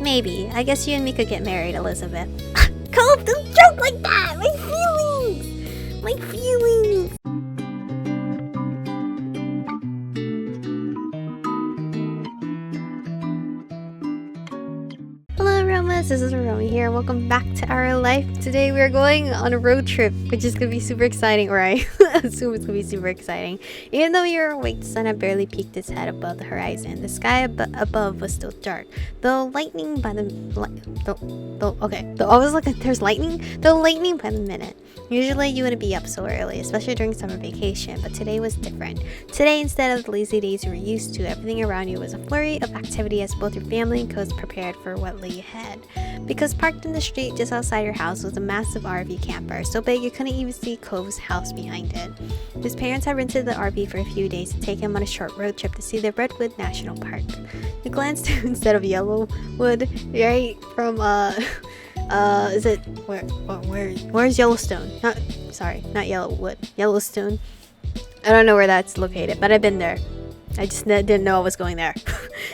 Maybe. I guess you and me could get married, Elizabeth. Cove, don't joke like that! My feelings! My feelings! Hello Aromas, this is Aromie here. Welcome back to our life. Today we are going on a road trip, which is going to be super exciting, or I assume it's going to be super exciting. Even though you're awake, the sun had barely peeked its head above the horizon. The sky above was still dark. Though lightning by the there's lightning? Though lightning by the minute. Usually you wouldn't be up so early, especially during summer vacation, but today was different. Today, instead of the lazy days you were used to, everything around you was a flurry of activity as both your family and Coves prepared for what lay ahead. Because parked in the street just outside your house was a massive RV camper, so big you couldn't even see Cove's house behind it. His parents had rented the RV for a few days to take him on a short road trip to see the Redwood National Park. He glanced instead of Yellowwood, right from is it where's Yellowstone? Not Yellowwood, Yellowstone. I don't know where that's located, but I've been there. I just didn't know I was going there.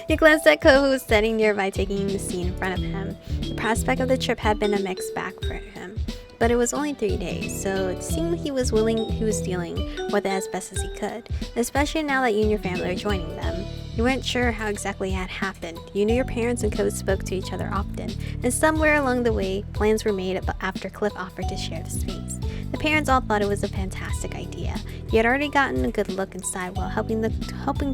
He glanced at Ko, who was standing nearby taking in the scene in front of him. The prospect of the trip had been a mixed bag for him, but it was only 3 days, so it seemed he was dealing with it as best as he could, especially now that you and your family are joining them. You weren't sure how exactly it had happened. You knew your parents and Code spoke to each other often, and somewhere along the way, plans were made after Cliff offered to share the space. The parents all thought it was a fantastic idea. You had already gotten a good look inside while helping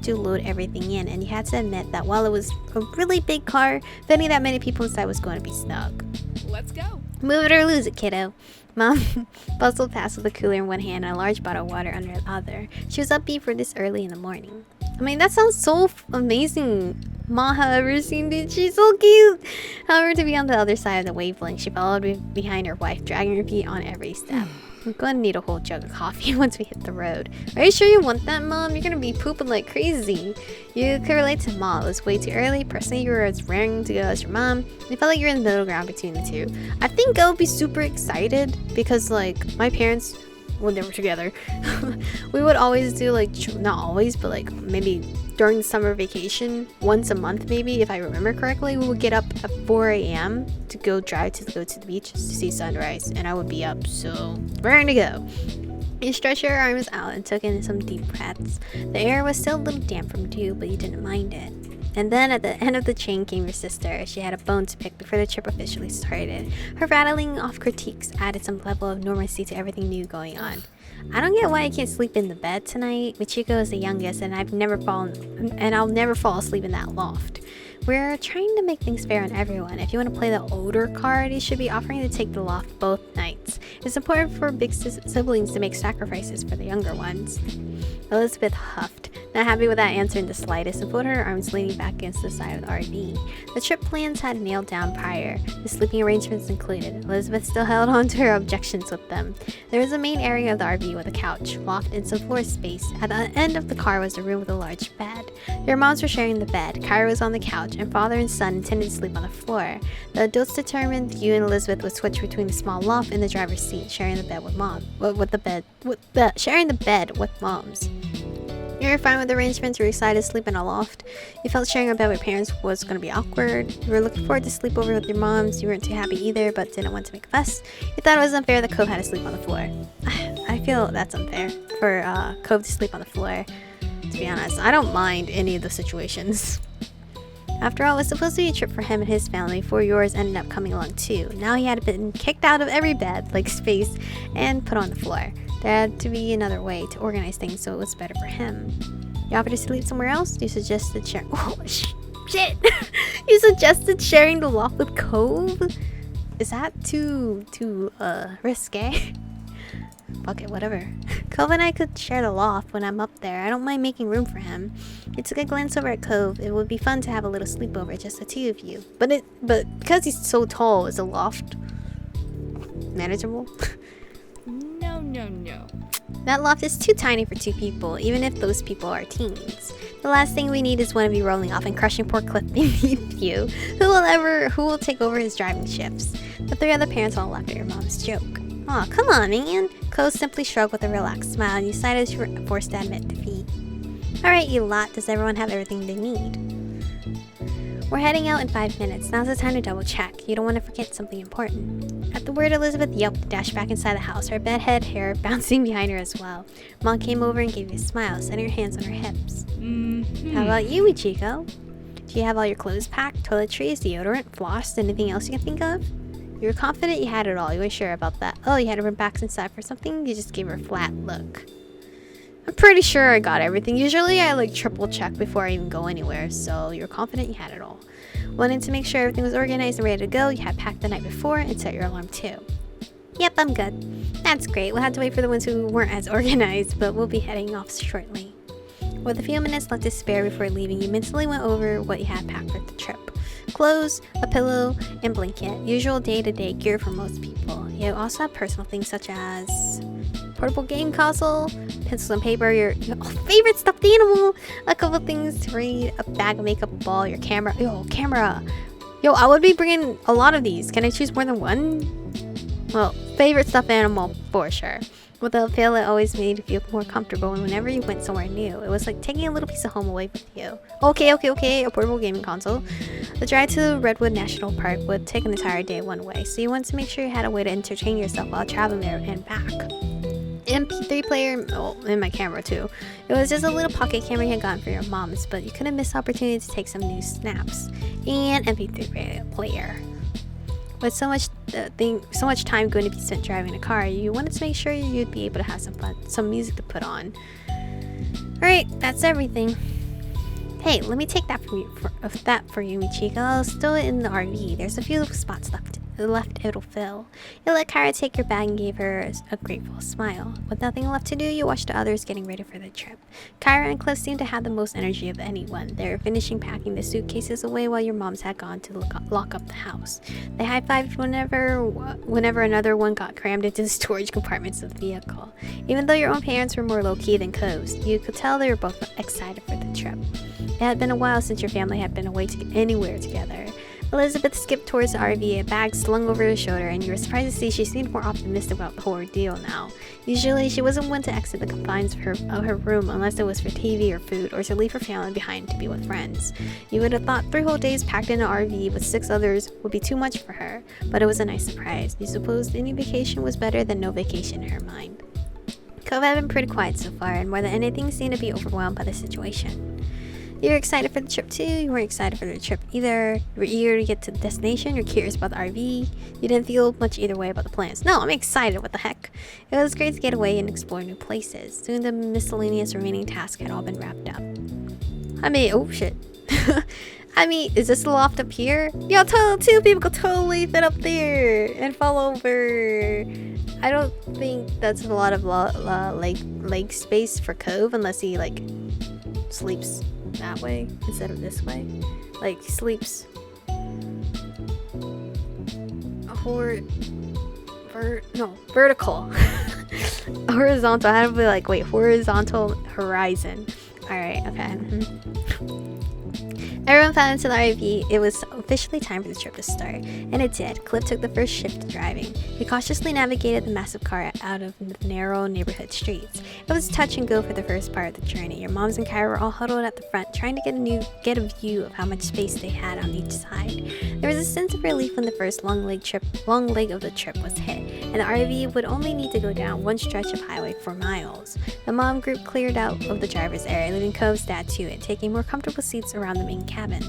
to load everything in, and you had to admit that while it was a really big car, fitting that many people inside was going to be snug. Let's go. Move it or lose it, kiddo. Mom bustled past with a cooler in one hand and a large bottle of water under the other. She was upbeat for this early in the morning. I mean, that sounds so amazing. Ma, however, seemed it. She's so cute. However, to be on the other side of the wavelength, she followed behind her wife, dragging her feet on every step. I'm going to need a whole jug of coffee once we hit the road. Are you sure you want that, Mom? You're going to be pooping like crazy. You could relate to Mom. It was way too early. Personally, you were as raring to go as your mom. You felt like you're in the middle ground between the two. I think I would be super excited because, like, my parents, when they were together, we would always do, like, not always, but, like, maybe during the summer vacation, once a month maybe, if I remember correctly, we would get up at 4 a.m. to go to the beach to see sunrise, and I would be up, so raring to go. You stretched your arms out and took in some deep breaths. The air was still a little damp from dew, but you didn't mind it. And then at the end of the chain came your sister. She had a bone to pick before the trip officially started. Her rattling off critiques added some level of normalcy to everything new going on. I don't get why I can't sleep in the bed tonight. Michiko is the youngest, and I'll never fall asleep in that loft. We're trying to make things fair on everyone. If you want to play the older card, you should be offering to take the loft both nights. It's important for big siblings to make sacrifices for the younger ones. Elizabeth huffed, not happy with that answer in the slightest, and folded her arms leaning back against the side of the RV. The trip plans had nailed down prior, the sleeping arrangements included. Elizabeth still held on to her objections with them. There was a main area of the RV with a couch, loft, and some floor space. At the end of the car was a room with a large bed. Their moms were sharing the bed. Kyra was on the couch, and father and son intended to sleep on the floor. The adults determined you and Elizabeth would switch between the small loft and the driver's seat, sharing the bed with moms. You were fine with the arrangements. You were excited to sleep in a loft. You felt sharing a bed with parents was going to be awkward. You were looking forward to sleepover with your moms. You weren't too happy either, but didn't want to make a fuss. You thought it was unfair that Cove had to sleep on the floor. I feel that's unfair for Cove to sleep on the floor. To be honest, I don't mind any of the situations. After all, it was supposed to be a trip for him and his family, before yours ended up coming along too. Now he had been kicked out of every bed, like space, and put on the floor. There had to be another way to organize things so it was better for him. You offered to sleep somewhere else? You suggested sharing. Oh, shit! You suggested sharing the loft with Cove? Is that too risque? Fuck it, whatever. Cove and I could share the loft when I'm up there. I don't mind making room for him. You took a glance over at Cove. It would be fun to have a little sleepover, just the two of you. But because he's so tall, is the loft manageable? No. That loft is too tiny for two people, even if those people are teens. The last thing we need is one of you rolling off and crushing poor Cliff beneath you. Who will take over his driving shifts? The three other parents all laughed at your mom's joke. Aw, come on, man. Ko simply shrugged with a relaxed smile, and you sighed as you were forced to admit defeat. Alright, you lot. Does everyone have everything they need? We're heading out in 5 minutes. Now's the time to double check. You don't want to forget something important. At the word, Elizabeth yelped and dashed back inside the house, her bedhead hair bouncing behind her as well. Mom came over and gave you a smile, setting her hands on her hips. How about you, Ichiko? Do you have all your clothes packed? Toiletries, deodorant, floss, anything else you can think of? You were confident you had it all. You weren't sure about that. Oh, you had to run back inside for something? You just gave her a flat look. I'm pretty sure I got everything. Usually I triple check before I even go anywhere, so you're confident you had it all. Wanted to make sure everything was organized and ready to go. You had packed the night before and set your alarm too. Yep, I'm good. That's great. We'll have to wait for the ones who weren't as organized, but we'll be heading off shortly. With a few minutes left to spare before leaving, you mentally went over what you had packed for the trip. Clothes, a pillow, and blanket. Usual day-to-day gear for most people. You also have personal things such as portable game console, pencils and paper, your favorite stuffed animal, a couple things to read, a bag of makeup, ball, your camera. Camera. I would be bringing a lot of these. Can I choose more than one? Well, favorite stuffed animal for sure. Without fail, it always made you feel more comfortable whenever you went somewhere new. It was like taking a little piece of home away with you. Okay, a portable gaming console. The drive to Redwood National Park would take an entire day one way, so you wanted to make sure you had a way to entertain yourself while traveling there and back. MP3 player, and my camera too. It was just a little pocket camera you had gotten for your mom's, but you couldn't miss the opportunity to take some new snaps. And MP3 player. With so much time going to be spent driving a car, you wanted to make sure you'd be able to have some fun, some music to put on. Alright, that's everything. Hey, let me take that for you, Michiko. I'll stow it in the RV. There's a few spots left it'll fill. You let Kyra take your bag and gave her a grateful smile. With nothing left to do, you watched the others getting ready for the trip. Kyra and Cliff seemed to have the most energy of anyone. They were finishing packing the suitcases away while your moms had gone to lock up the house. They high-fived whenever another one got crammed into the storage compartments of the vehicle. Even though your own parents were more low-key than coast, you could tell they were both excited for the trip. It had been a while since your family had been away anywhere together. Elizabeth skipped towards the RV, a bag slung over her shoulder, and you were surprised to see she seemed more optimistic about the whole ordeal now. Usually, she wasn't one to exit the confines of her room unless it was for TV or food, or to leave her family behind to be with friends. You would have thought 3 whole days packed in an RV with 6 others would be too much for her, but it was a nice surprise. You supposed any vacation was better than no vacation in her mind. Cove had been pretty quiet so far, and more than anything seemed to be overwhelmed by the situation. You were excited for the trip too. You weren't excited for the trip either. You were eager to get to the destination. You're curious about the RV. You didn't feel much either way about the plans. No, I'm excited. What the heck? It was great to get away and explore new places. Soon the miscellaneous remaining tasks had all been wrapped up. Oh shit. Is this the loft up here? Yo, two people could totally fit up there and fall over. I don't think that's a lot of leg space for Cove unless he sleeps that way instead of this way. Sleeps vertical. Horizontal. I had to be horizontal horizon. Alright, okay. Everyone found into the RV. It was officially time for the trip to start, and it did. Cliff took the first shift of driving. He cautiously navigated the massive car out of the narrow neighborhood streets. It was touch and go for the first part of the journey. Your moms and Kyra were all huddled at the front, trying to get a view of how much space they had on each side. There was a sense of relief when the first long leg of the trip was hit, and the RV would only need to go down one stretch of highway for miles. The mom group cleared out of the driver's area, leaving Cove's dad to it, taking more comfortable seats around the main cabin.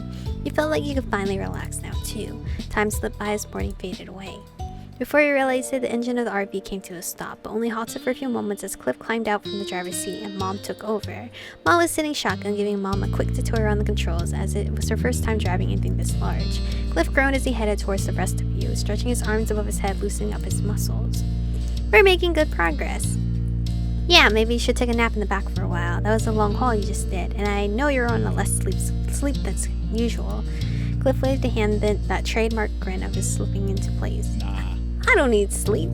You felt like you could finally relax now too. Time slipped by as morning faded away. Before you realized it, the engine of the RV came to a stop, but only halted for a few moments as Cliff climbed out from the driver's seat and Mom took over. Mom was sitting shotgun, giving Mom a quick tutorial on the controls as it was her first time driving anything this large. Cliff groaned as he headed towards the rest of you, stretching his arms above his head, loosening up his muscles. We're making good progress. Yeah, maybe you should take a nap in the back for a while. That was a long haul you just did, and I know you're on a less sleep than usual. Cliff waved a hand, then that trademark grin of his slipping into place. I don't need sleep.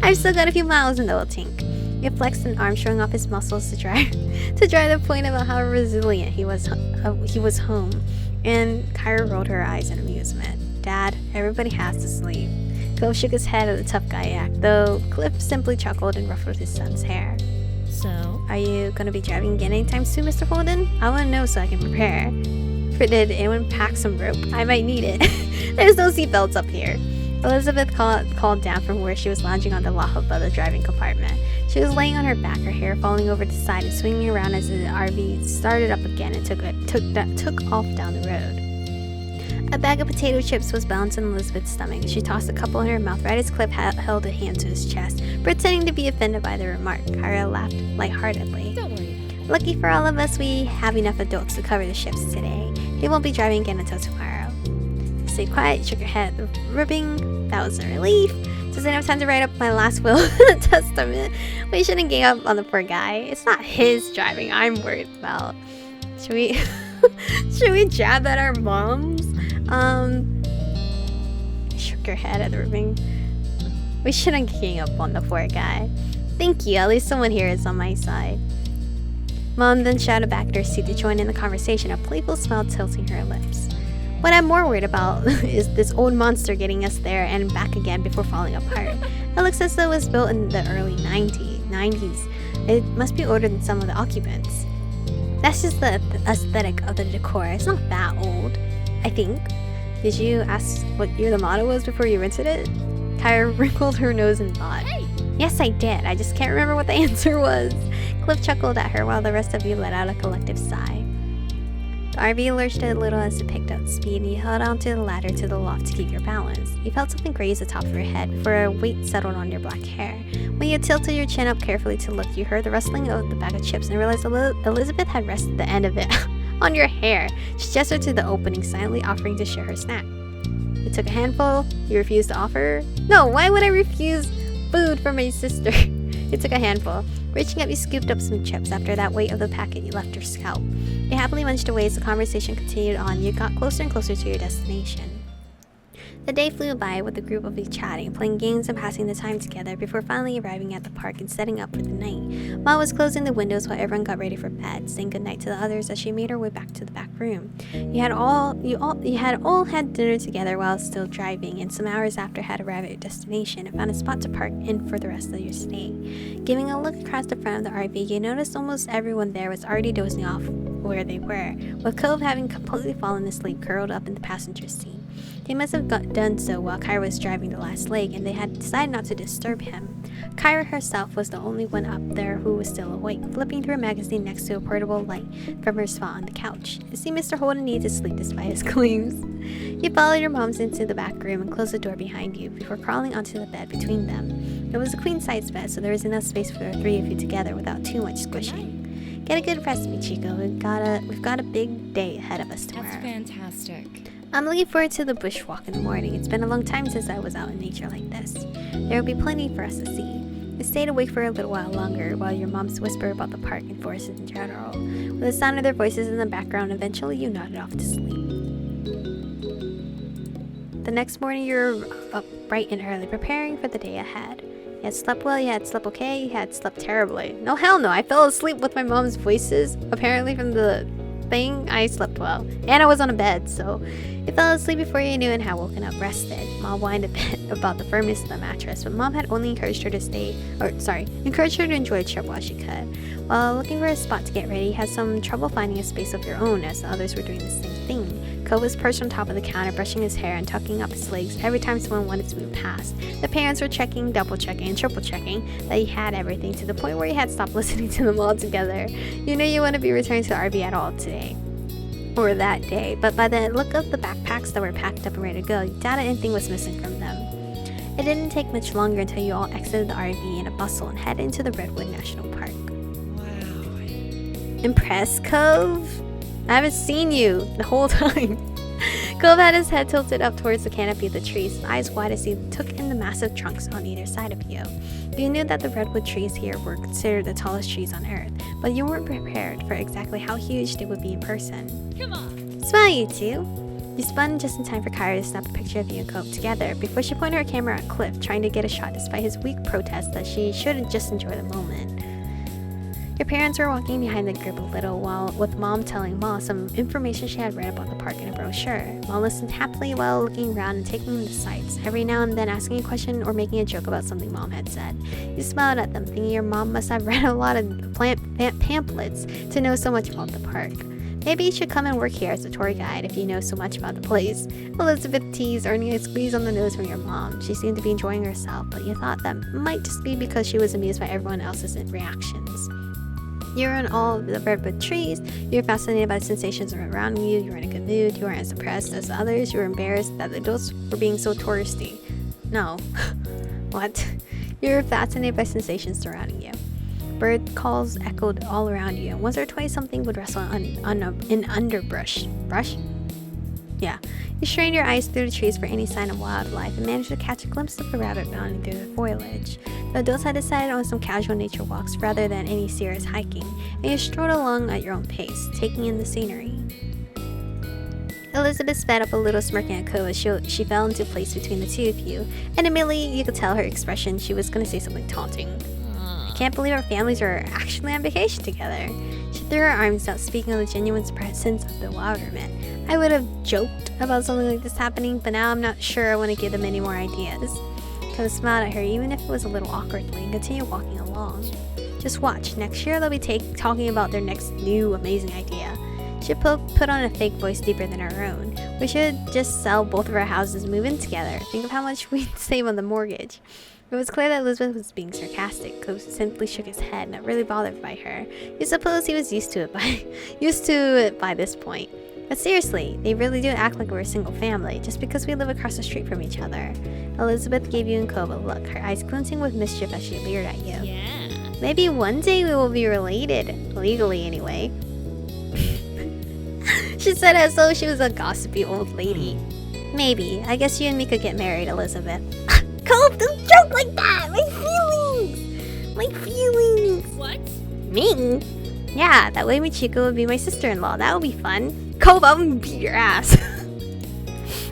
I've still got a few miles in the old tank. He flexed an arm, showing off his muscles to drive the point about how resilient he was home. And Kyra rolled her eyes in amusement. Dad, everybody has to sleep. Cliff shook his head at the tough guy act, though Cliff simply chuckled and ruffled his son's hair. So, are you gonna be driving again anytime soon, Mr. Holden? I wanna know so I can prepare. Did anyone pack some rope? I might need it. There's no seatbelts up here. Elizabeth called down from where she was lounging on the loft above the driving compartment. She was laying on her back, her hair falling over the side and swinging around as the RV started up again and took off down the road. A bag of potato chips was balanced on Elizabeth's stomach. She tossed a couple in her mouth right as Cliff held a hand to his chest, pretending to be offended by the remark. Kyra laughed lightheartedly. Don't worry. Lucky for all of us, we have enough adults to cover the ships today. They won't be driving again until tomorrow. Stay quiet, shook her head, ribbing. That was a relief. Doesn't have time to write up my last will and testament. We shouldn't gang up on the poor guy. It's not his driving I'm worried about. Should we should we jab at our moms? Shook her head at the ribbing. We shouldn't gang up on the poor guy. Thank you, at least someone here is on my side. Mom then shouted back to her seat to join in the conversation, a playful smile tilting her lips. What I'm more worried about is this old monster getting us there and back again before falling apart. It looks as though it was built in the early 90s. It must be older than some of the occupants. That's just the aesthetic of the decor. It's not that old, I think. Did you ask what year the model was before you rented it? Kyra wrinkled her nose in thought. Hey. Yes, I did. I just can't remember what the answer was. Cliff chuckled at her while the rest of you let out a collective sigh. The RV lurched a little as it picked up speed, and you held onto the ladder to the loft to keep your balance. You felt something graze the top of your head before a weight settled on your black hair. When you tilted your chin up carefully to look, you heard the rustling of the bag of chips and realized Elizabeth had rested the end of it on your hair. She gestured to the opening, silently offering to share her snack. You took a handful. You refused to offer? No, why would I refuse food from my sister? You took a handful. Reaching up, you scooped up some chips. After that weight of the packet, you left your scalp. You happily munched away as the conversation continued on. You got closer and closer to your destination. The day flew by with a group of you chatting, playing games and passing the time together before finally arriving at the park and setting up for the night. Mom was closing the windows while everyone got ready for bed, saying goodnight to the others as she made her way back to the back room. You had all had dinner together while still driving, and some hours after had arrived at your destination and found a spot to park in for the rest of your stay. Giving a look across the front of the RV, you noticed almost everyone there was already dozing off where they were, with Cove having completely fallen asleep curled up in the passenger seat. He must have done so while Kyra was driving the last leg, and they had decided not to disturb him. Kyra herself was the only one up there who was still awake, flipping through a magazine next to a portable light from her spot on the couch. It seemed Mr. Holden needed to sleep despite his claims. You followed your moms into the back room and closed the door behind you before crawling onto the bed between them. It was a queen-size bed, so there was enough space for the three of you together without too much squishing. Get a good rest, Michiko. We've got a big day ahead of us tomorrow. That's fantastic. I'm looking forward to the bushwalk in the morning. It's been a long time since I was out in nature like this. There will be plenty for us to see. I stayed awake for a little while longer while your moms whispered about the park and forests in general. With the sound of their voices in the background, eventually you nodded off to sleep. The next morning you're up bright and early, preparing for the day ahead. You had slept well, you had slept okay, you had slept terribly. No, hell no, I fell asleep with my mom's voices. Apparently from the thing, I slept well. And I was on a bed, so you fell asleep before you knew and had woken up rested. Mom whined a bit about the firmness of the mattress, but Mom had only encouraged her to enjoy the trip while she could. While looking for a spot to get ready, you had some trouble finding a space of your own as the others were doing the same thing. Cole was perched on top of the counter, brushing his hair and tucking up his legs every time someone wanted to move past. The parents were checking, double-checking, and triple-checking that he had everything, to the point where he had stopped listening to them all together. You knew you wouldn't be returning to the RV at all today. Or that day, but by the look of the backpacks that were packed up and ready to go, you doubted anything was missing from them. It didn't take much longer until you all exited the RV in a bustle and headed into the Redwood National Park. Wow. Impressed, Cove? I haven't seen you the whole time. Cove had his head tilted up towards the canopy of the trees, his eyes wide as he took in the massive trunks on either side of you. You knew that the redwood trees here were considered the tallest trees on Earth, but you weren't prepared for exactly how huge they would be in person. Come on! Smile, you two! You spun just in time for Kyra to snap a picture of you and Cove together before she pointed her camera at Cliff, trying to get a shot despite his weak protest that she should just enjoy the moment. Your parents were walking behind the group a little while, with Mom telling Ma some information she had read about the park in a brochure. Mom listened happily while looking around and taking in the sights, every now and then asking a question or making a joke about something Mom had said. You smiled at them, thinking your mom must have read a lot of pamphlets to know so much about the park. Maybe you should come and work here as a tour guide if you know so much about the place. Elizabeth teased, earning a squeeze on the nose from your mom. She seemed to be enjoying herself, but you thought that might just be because she was amused by everyone else's reactions. You were in awe of the redwood trees, you were fascinated by the sensations around you, you were in a good mood, you weren't as depressed as others, you were embarrassed that the adults were being so touristy. No. What? You were fascinated by sensations surrounding you. Bird calls echoed all around you, and once or twice something would rustle in underbrush. Brush? Yeah. You strained your eyes through the trees for any sign of wildlife and managed to catch a glimpse of a rabbit bounding through the foliage. The adults had decided on some casual nature walks rather than any serious hiking, and you strolled along at your own pace, taking in the scenery. Elizabeth sped up a little, smirking at Ko as she fell into place between the two of you, and immediately you could tell her expression she was going to say something taunting. I can't believe our families are actually on vacation together. She threw her arms out, speaking of the genuine presence of the bewilderment. I would have joked about something like this happening, but now I'm not sure I want to give them any more ideas. Ko smiled at her, even if it was a little awkwardly, and continued walking along. Just watch. Next year they'll be talking about their next new amazing idea. She put on a fake voice deeper than her own. We should just sell both of our houses and move in together. Think of how much we'd save on the mortgage. It was clear that Elizabeth was being sarcastic. Ko simply shook his head, not really bothered by her. You suppose he was used to it by this point. But seriously, they really do act like we're a single family, just because we live across the street from each other. Elizabeth gave you and Ko a look, her eyes glinting with mischief as she leered at you. Yeah. Maybe one day we will be related, legally anyway. She said as though she was a gossipy old lady. Maybe. I guess you and me could get married, Elizabeth. Ko, don't joke like that! My feelings! My feelings! What? Me? Yeah, that way Michiko would be my sister-in-law. That would be fun. Ko, I'm gonna beat your ass.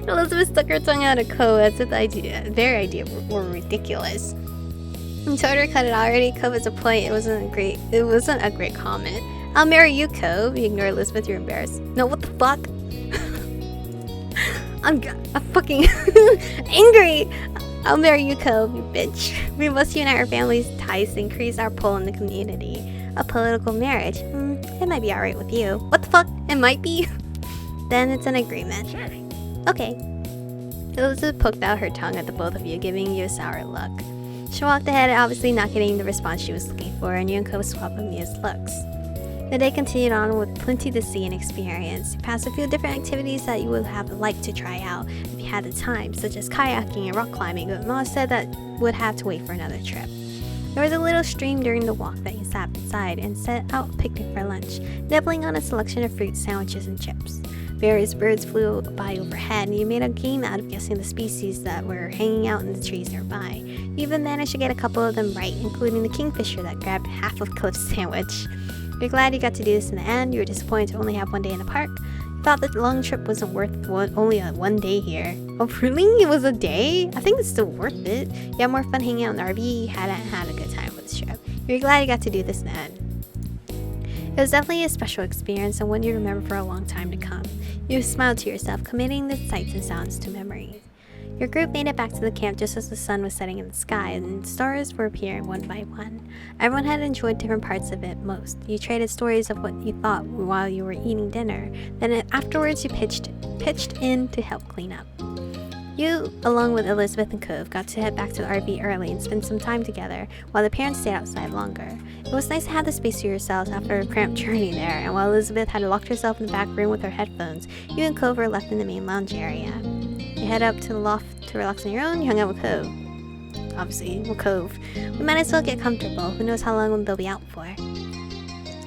Elizabeth stuck her tongue out at Ko as if their idea were ridiculous. You told her cut it already. Ko was a point. It wasn't a great comment. I'll marry you, Ko. You ignore Elizabeth, you're embarrassed. No, what the fuck? I'm fucking angry. I'll marry you, Ko, you bitch. We must unite our families' ties to increase our pull in the community. A political marriage. It might be alright with you. What the fuck? It might be? Then it's an agreement. Sure. Okay. Elizabeth poked out her tongue at the both of you, giving you a sour look. She walked ahead, obviously not getting the response she was looking for, and you and Ko swapped amused looks. The day continued on with plenty to see and experience. You passed a few different activities that you would have liked to try out if you had the time, such as kayaking and rock climbing, but Mom said that would have to wait for another trip. There was a little stream during the walk that you sat beside and set out a picnic for lunch, nibbling on a selection of fruit, sandwiches, and chips. Various birds flew by overhead, and you made a game out of guessing the species that were hanging out in the trees nearby. You even managed to get a couple of them right, including the kingfisher that grabbed half of Cliff's sandwich. You're glad you got to do this in the end. You were disappointed to only have one day in the park. You thought the long trip wasn't worth only a one day here. Oh, really? It was a day? I think it's still worth it. You had more fun hanging out in the RV. You hadn't had a good time with this trip. You're glad you got to do this in the end. It was definitely a special experience and one you remember for a long time to come. You smiled to yourself, committing the sights and sounds to memory. Your group made it back to the camp just as the sun was setting in the sky and stars were appearing one by one. Everyone had enjoyed different parts of it most. You traded stories of what you thought while you were eating dinner. Then afterwards you pitched in to help clean up. You, along with Elizabeth and Ko, got to head back to the RV early and spend some time together while the parents stayed outside longer. It was nice to have the space to yourselves after a cramped journey there, and while Elizabeth had locked herself in the back room with her headphones, you and Ko were left in the main lounge area. You head up to the loft to relax on your own. You hung out with Ko. Obviously, with Cove. We might as well get comfortable. Who knows how long they'll be out for.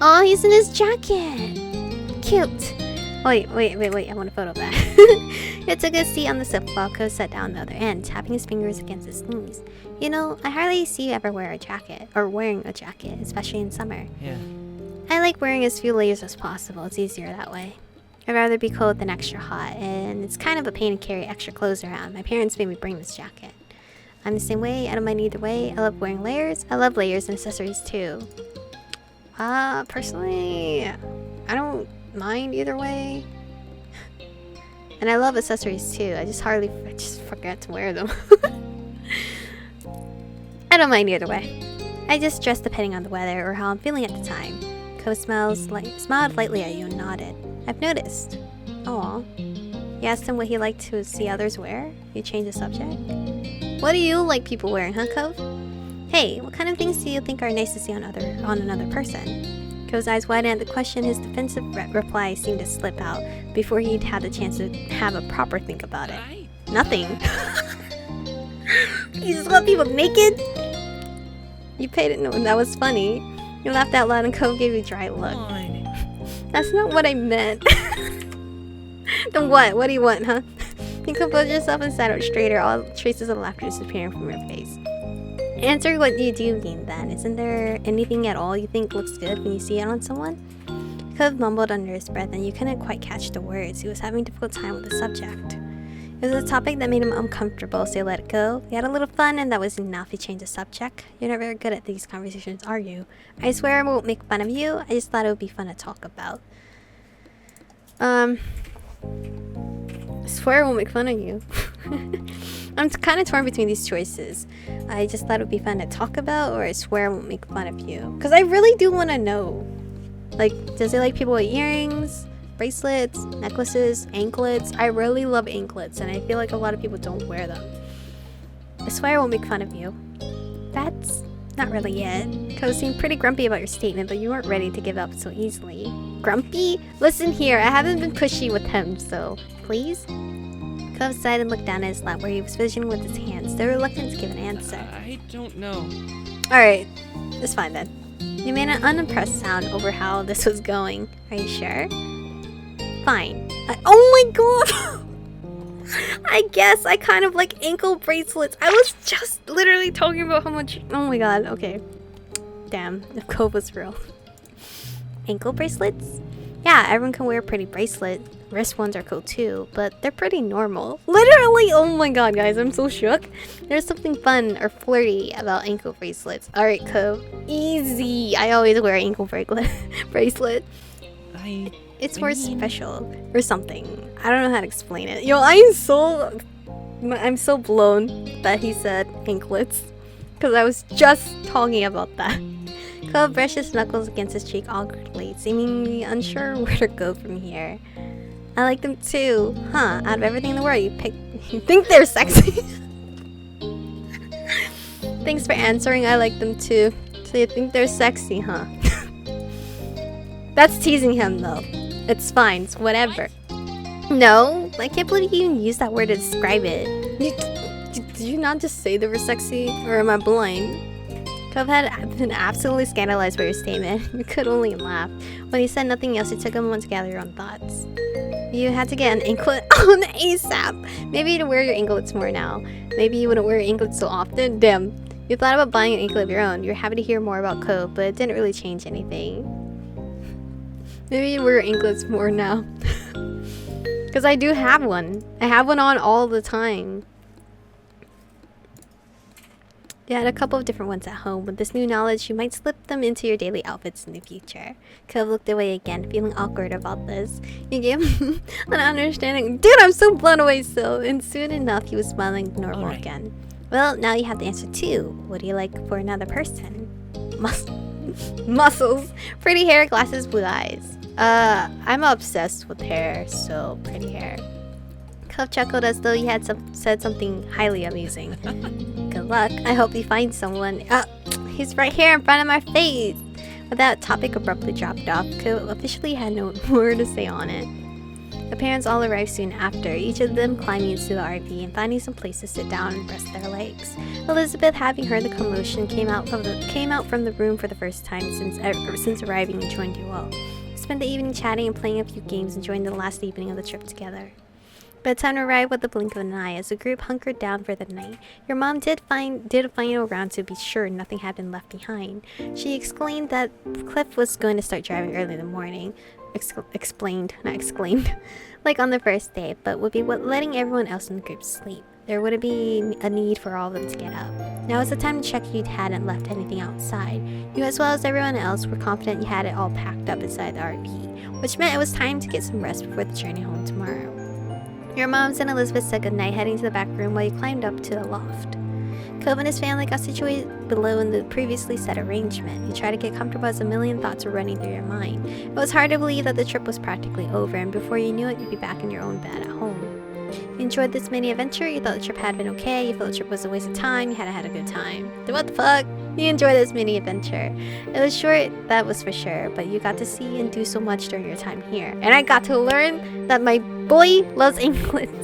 Oh, he's in his jacket! Cute! Wait, I want a photo of that. He took a seat on the sofa while Ko sat down the other end, tapping his fingers against his knees. You know, I hardly see you ever wearing a jacket, especially in summer. Yeah. I like wearing as few layers as possible. It's easier that way. I'd rather be cold than extra hot, and it's kind of a pain to carry extra clothes around. My parents made me bring this jacket. I'm the same way. I don't mind either way. I love wearing layers. I love layers and accessories too. Personally, I don't mind either way. And I love accessories too. I just forget to wear them. I don't mind either way. I just dress depending on the weather or how I'm feeling at the time. Ko smiled lightly at you and nodded. I've noticed. Aw. You asked him what he liked to see others wear? You changed the subject? What do you like people wearing, huh, Cove? Hey, what kind of things do you think are nice to see on another person? Cove's eyes widened at the question. His defensive reply seemed to slip out before he'd had the chance to have a proper think about it. Nothing. You just want people naked? You paid it. No, that was funny. You laughed out loud and Cove gave you a dry look. That's not what I meant. Then what? What do you want, huh? You composed yourself and sat up straighter, all traces of laughter disappearing from your face. Answer what you do mean then. Isn't there anything at all you think looks good when you see it on someone? Cove mumbled under his breath and you couldn't quite catch the words. He was having a difficult time with the subject. It was a topic that made him uncomfortable, so he let it go. He had a little fun and that was enough. He changed the subject. You're not very good at these conversations, are you? I swear I won't make fun of you. I just thought it would be fun to talk about. I swear I won't make fun of you. I'm kind of torn between these choices. I just thought it would be fun to talk about, or I swear I won't make fun of you. Because I really do want to know. Like, does he like people with earrings, bracelets, necklaces, anklets? I really love anklets, and I feel like a lot of people don't wear them. I swear I won't make fun of you. That's not really it. Cove seemed pretty grumpy about your statement, but you weren't ready to give up so easily. Grumpy? Listen here, I haven't been pushy with him, so please? Cove sighed and looked down at his lap where he was fidgeting with his hands, still reluctant to give an answer. I don't know. Alright, it's fine then. You made an unimpressed sound over how this was going. Are you sure? Fine. Oh my god! I guess I kind of like ankle bracelets. I was just literally talking about how much... Oh my god, okay. Damn, if Cove was real. Ankle bracelets? Yeah, everyone can wear a pretty bracelet. Wrist ones are cool too, but they're pretty normal. Literally, oh my god, guys, I'm so shook. There's something fun or flirty about ankle bracelets. Alright, Cove. Easy. I always wear ankle bracelet. It's more special or something. I don't know how to explain it. Yo, I'm so blown that he said anklets, because I was just talking about that. Cove brushed his knuckles against his cheek awkwardly, seemingly unsure where to go from here. I like them too. Huh, out of everything in the world, you think they're sexy? Thanks for answering, I like them too. So you think they're sexy, huh? That's teasing him though. It's fine, it's whatever. No, I can't believe you even used that word to describe it. Did you not just say they were sexy? Or am I blind? Cove had been absolutely scandalized by your statement. You could only laugh. When he said nothing else, it took a moment to gather your own thoughts. You had to get an anklet on ASAP. Maybe you'd wear your anklets more now. Maybe you wouldn't wear your anklets so often. Damn. You thought about buying an anklet of your own. You're happy to hear more about Cove, but it didn't really change anything. Maybe you wear your anklets more now. Because I do have one. I have one on all the time. You had a couple of different ones at home. With this new knowledge, you might slip them into your daily outfits in the future. Cove looked away again, feeling awkward about this. You gave him an understanding. Dude, I'm so blown away still. And soon enough, he was smiling normal again. Well, now you have the answer too. What do you like for another person? Muscles. Pretty hair, glasses, blue eyes. I'm obsessed with hair, so pretty hair. Cove chuckled as though you had said something highly amusing. Good luck. I hope you find someone. He's right here in front of my face. With that topic abruptly dropped off, Cove officially had no more to say on it. The parents all arrived soon after, each of them climbing into the RV and finding some place to sit down and rest their legs. Elizabeth, having heard the commotion, came out from the room for the first time since arriving and joined you all. Spent the evening chatting and playing a few games, enjoying the last evening of the trip together. Bedtime arrived with the blink of an eye as the group hunkered down for the night. Your mom did a final round to be sure nothing had been left behind. She explained that Cliff was going to start driving early in the morning. Explained, not exclaimed, like on the first day, but would be letting everyone else in the group sleep. There wouldn't be a need for all of them to get up. Now was the time to check you hadn't left anything outside. You, as well as everyone else, were confident you had it all packed up inside the RV, which meant it was time to get some rest before the journey home tomorrow. Your moms and Elizabeth said goodnight, heading to the back room while you climbed up to the loft. Cove and his family got situated below in the previously set arrangement. You try to get comfortable as a million thoughts were running through your mind. It was hard to believe that the trip was practically over, and before you knew it, you'd be back in your own bed at home. You enjoyed this mini adventure, you thought the trip had been okay, you felt the trip was a waste of time, you had had a good time. Then what the fuck? You enjoyed this mini adventure. It was short, that was for sure, but you got to see and do so much during your time here. And I got to learn that my boy loves England.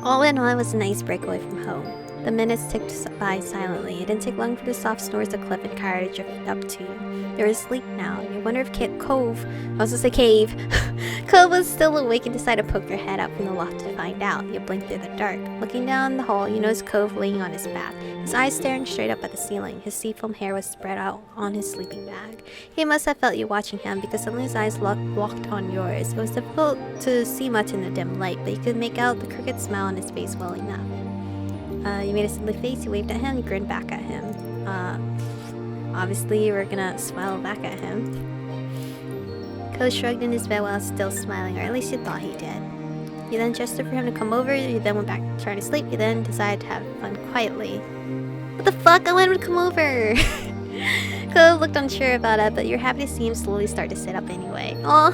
All in all, it was a nice breakaway from home. The minutes ticked by silently. It didn't take long for the soft snores of Cliff and Kyra to drift up to you. They were asleep now. You wonder if Cove was still awake and decided to poke your head up from the loft to find out. You blinked through the dark. Looking down the hall, you noticed Cove laying on his back, his eyes staring straight up at the ceiling. His seafoam hair was spread out on his sleeping bag. He must have felt you watching him because suddenly his eyes locked on yours. It was difficult to see much in the dim light, but you could make out the crooked smile on his face well enough. You made a silly face, you waved at him, you grinned back at him. Obviously you were gonna smile back at him. Cove shrugged in his bed while still smiling, or at least you thought he did. You then gestured for him to come over, you then went back trying to sleep, you then decided to have fun quietly. What the fuck? I wanted him to come over! Cove looked unsure about it, but you're happy to see him slowly start to sit up anyway. Aw,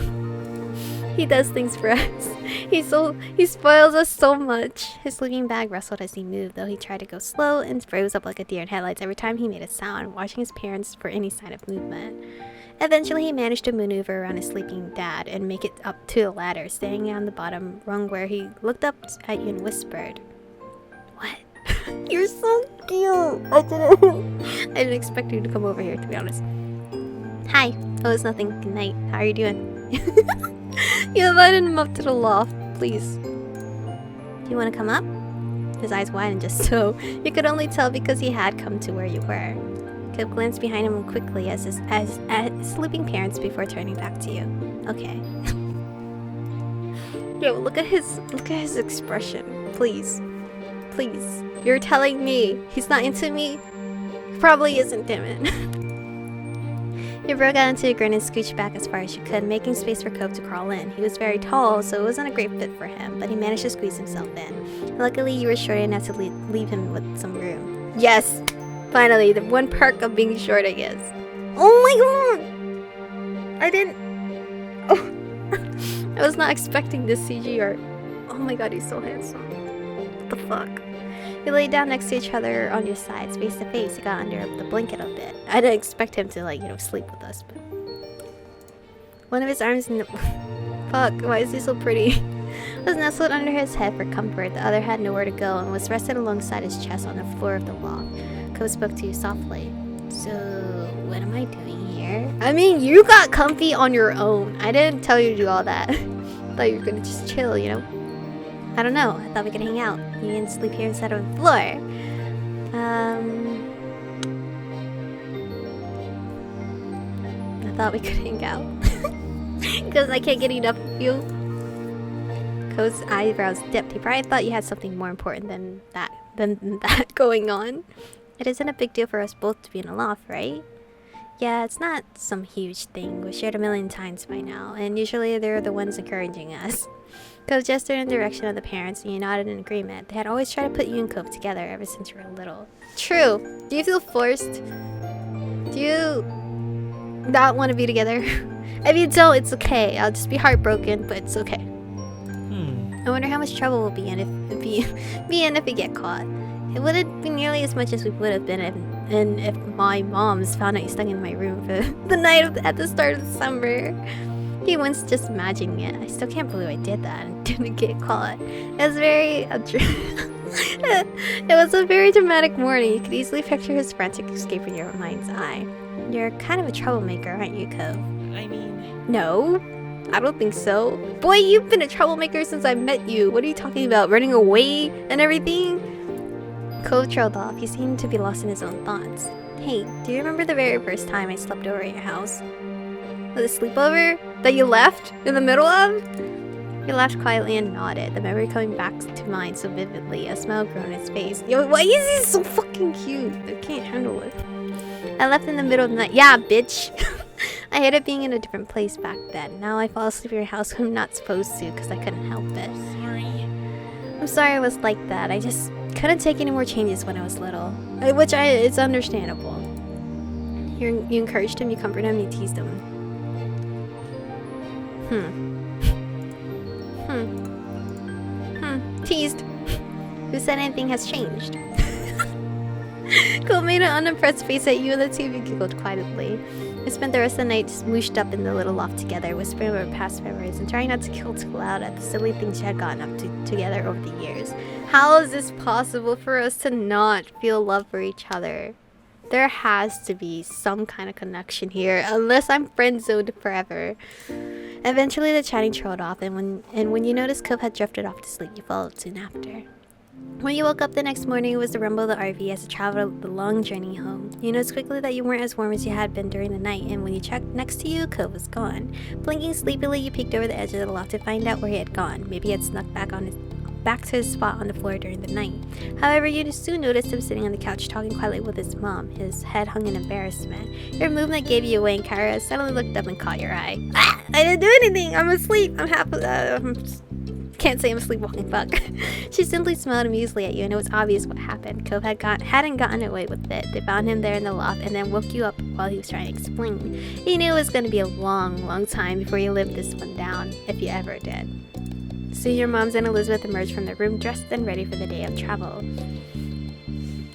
he does things for us. He spoils us so much. His sleeping bag rustled as he moved, though he tried to go slow and froze up like a deer in headlights every time he made a sound, watching his parents for any sign of movement. Eventually, he managed to maneuver around his sleeping dad and make it up to the ladder, standing on the bottom rung where he looked up at you and whispered, "What? You're so cute." I didn't expect you to come over here, to be honest. "Hi." "Oh, it's nothing. Good night. How are you doing?" You invited him up to the loft. "Please. Do you want to come up?" His eyes widened just so. You could only tell because he had come to where you were. Cove glanced behind him quickly as his sleeping parents before turning back to you. "Okay." Yo, look at his expression. Please. Please. You're telling me he's not into me? He probably isn't, damn it. You broke out into a grin and scooched back as far as you could, making space for Cove to crawl in. He was very tall, so it wasn't a great fit for him, but he managed to squeeze himself in. Luckily, you were short enough to leave him with some room. Yes! Finally, the one perk of being short, I guess. Oh my god! I didn't... Oh! I was not expecting this CG art. Oh my god, he's so handsome. What the fuck? You lay down next to each other on your sides, face to face. You got under the blanket a bit. I didn't expect him to, sleep with us, but... One of his arms... Fuck, why is he so pretty? Was nestled under his head for comfort. The other had nowhere to go and was rested alongside his chest on the floor of the loft. Cove spoke to you softly. "So, what am I doing here?" I mean, you got comfy on your own. I didn't tell you to do all that. I thought you were gonna just chill, you know? I don't know. I thought we could hang out. You can sleep here instead of the floor. I thought we could hang out. Because I can't get enough of you. Cove's eyebrows dipped. He probably thought you had something more important than that going on. It isn't a big deal for us both to be in a loft, right? Yeah, it's not some huge thing. We've shared a million times by now, and usually they're the ones encouraging us. Cove gestured in the direction of the parents, and you nodded in agreement. They had always tried to put you and Cove together ever since you were little. True. Do you feel forced? Do you not want to be together? If you don't, it's okay. I'll just be heartbroken, but it's okay. I wonder how much trouble we'll be in if we get caught. It wouldn't be nearly as much as we would have been if my mom's found out you stuck in my room for the night at the start of the summer. He was just imagining it. I still can't believe I did that and didn't get caught. It was a very dramatic morning. You could easily picture his frantic escape in your mind's eye. You're kind of a troublemaker, aren't you, Cove? I mean... No, I don't think so. Boy, you've been a troublemaker since I met you. What are you talking about? Running away and everything? Cove trailed off. He seemed to be lost in his own thoughts. Hey, do you remember the very first time I slept over at your house? Was it sleepover that you left in the middle of? He laughed quietly and nodded, the memory coming back to mind so vividly, a smile grew on his face. Yo, why is he so fucking cute? I can't handle it. I left in the middle of the night. Yeah, bitch. I hated being in a different place back then. Now I fall asleep in your house when I'm not supposed to because I couldn't help it. Sorry. I'm sorry I was like that. I just couldn't take any more changes when I was little, which it's understandable. You encouraged him, you comforted him, you teased him. Teased. Who said anything has changed? Cole made an unimpressed face at you and the two of you giggled quietly. We spent the rest of the night smooshed up in the little loft together, whispering over past memories and trying not to kill too loud at the silly things you had gotten up to together over the years. How is this possible for us to not feel love for each other? There has to be some kind of connection here, unless I'm friend-zoned forever. Eventually the chatting trailed off, and when you noticed Cove had drifted off to sleep, you followed soon after. When you woke up the next morning, it was the rumble of the RV as it traveled the long journey home. You noticed quickly that you weren't as warm as you had been during the night, and when you checked next to you, Cove was gone. Blinking sleepily, you peeked over the edge of the loft to find out where he had gone. Maybe he had snuck back to his spot on the floor during the night. However, you soon noticed him sitting on the couch talking quietly with his mom. His head hung in embarrassment. Your movement gave you away, and Kyra suddenly looked up and caught your eye. Ah! I didn't do anything! I'm asleep! Can't say I'm sleepwalking, fuck. She simply smiled amusedly at you, and it was obvious what happened. Cove hadn't gotten away with it. They found him there in the loft and then woke you up while he was trying to explain. You knew it was going to be a long, long time before you lived this one down, if you ever did. Soon your moms and Elizabeth emerged from their room dressed and ready for the day of travel.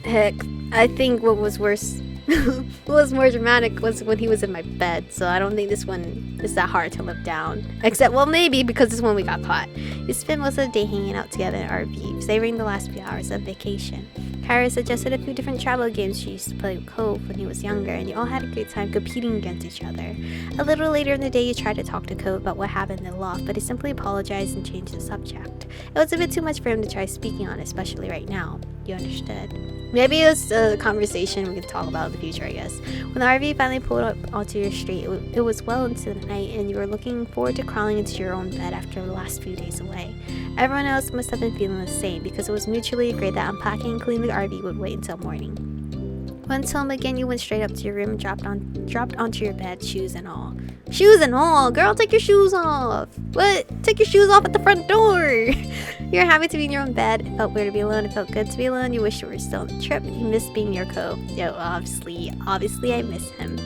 Heck, I think what was worse, what was more dramatic was when he was in my bed, so I don't think this one is that hard to live down. Except, well, maybe because this one we got caught. You spent most of the day hanging out together in RV, savoring the last few hours of vacation. Kyra suggested a few different travel games she used to play with Cove when he was younger, and you all had a great time competing against each other. A little later in the day, you tried to talk to Cove about what happened in the loft, but he simply apologized and changed the subject. It was a bit too much for him to try speaking on, especially right now. You understood. Maybe it was a conversation we could talk about in the future, I guess. When the RV finally pulled up onto your street, it was well into the night, and you were looking forward to crawling into your own bed after the last few days away. Everyone else must have been feeling the same, because it was mutually agreed that unpacking and cleaning the RV would wait until morning. Once home again, you went straight up to your room and dropped onto your bed, shoes and all. Shoes and all? Girl, take your shoes off! What? Take your shoes off at the front door! You were happy to be in your own bed. It felt weird to be alone. It felt good to be alone. You wish you were still on the trip. You missed being your Cove. Yo, obviously I miss him.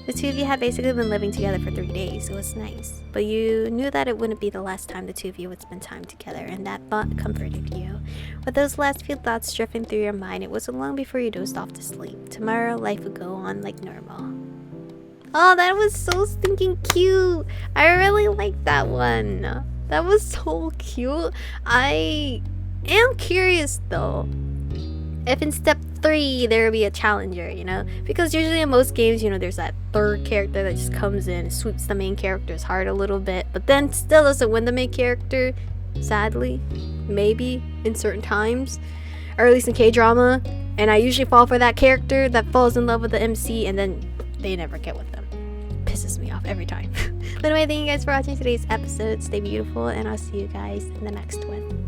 The two of you had basically been living together for 3 days. It was nice. But you knew that it wouldn't be the last time the two of you would spend time together, and that thought comforted you. With those last few thoughts drifting through your mind, it wasn't long before you dozed off to sleep. Tomorrow, life would go on like normal. Oh, that was so stinking cute. I really liked that one. That was so cute. I am curious though, if in step 3 there will be a challenger, you know? Because usually in most games, you know, there's that third character that just comes in and sweeps the main character's heart a little bit, but then still doesn't win the main character, sadly. Maybe in certain times, or at least in K-drama. And I usually fall for that character that falls in love with the MC and then they never get with them. Pisses me off every time. But anyway, thank you guys for watching today's episode. Stay beautiful, and I'll see you guys in the next one.